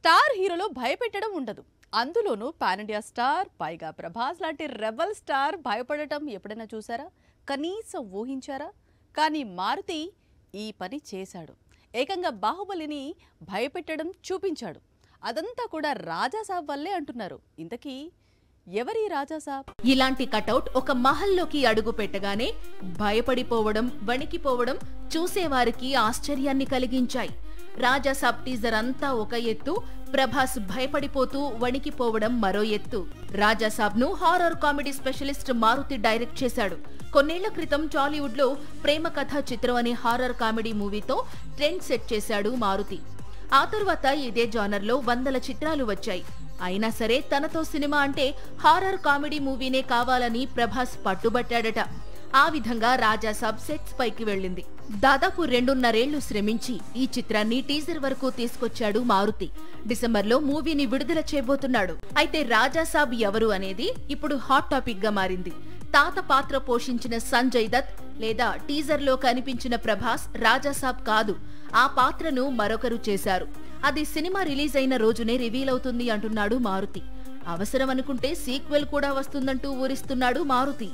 Star హీరోలో భయపెట్టడం ఉండదు. అందులోనూ పాన్ ఇండియా స్టార్, పైగా ప్రభాస్ లాంటి రెబల్ స్టార్ భయపడటం ఎప్పుడైనా చూసారా? కనీసం ఊహించారా? కానీ మారుతి ఈ పని చేశాడు. ఏకంగా బాహుబలిని భయపెట్టడం చూపించాడు. అదంతా కూడా రాజాసాబ్ వల్లే అంటున్నారు. ఇంతకీ ఎవరి రాజాసాబ్? ఇలాంటి కటౌట్ ఒక మహల్లోకి అడుగు పెట్టగానే భయపడిపోవడం, వణికిపోవడం చూసేవారికి ఆశ్చర్యాన్ని కలిగించాయి. రాజాసాబ్ టీజర్ అంతా ఒక ఎత్తు, ప్రభాస్ భయపడిపోతూ వణికిపోవడం మరో ఎత్తు. రాజాసాబ్ ను horror comedy specialist Maruthi direct చేశాడు. కొన్నేళ్ల క్రితం టాలీవుడ్ లో ప్రేమ కథా చిత్రం అనే హారర్ కామెడీ మూవీతో ట్రెండ్ సెట్ చేశాడు మారుతి. ఆ తర్వాత ఇదే జానర్ లో వందల చిత్రాలు వచ్చాయి. అయినా సరే తనతో సినిమా అంటే హారర్ కామెడీ మూవీనే కావాలని ప్రభాస్ పట్టుబట్టాడట. ఆ విధంగా రాజాసాబ్ సెట్స్ పైకి వెళ్ళింది. దాదాపు 2.5 ఏళ్లు శ్రమించి ఈ చిత్రాన్ని టీజర్ వరకు తీసుకొచ్చాడు మారుతి. డిసెంబర్లో మూవీని విడుదల చేయబోతున్నాడు. అయితే రాజాసాబ్ ఎవరు అనేది ఇప్పుడు హాట్ టాపిక్ గా మారింది. తాత పాత్ర పోషించిన సంజయ్ దత్ లేదా టీజర్ లో కనిపించిన ప్రభాస్ రాజాసాబ్ కాదు. ఆ పాత్రను మరొకరు చేశారు. అది సినిమా రిలీజ్ అయిన రోజునే రివీల్ అవుతుంది అంటున్నాడు మారుతి. అవసరం అనుకుంటే సీక్వెల్ కూడా వస్తుందంటూ ఊరిస్తున్నాడు మారుతి.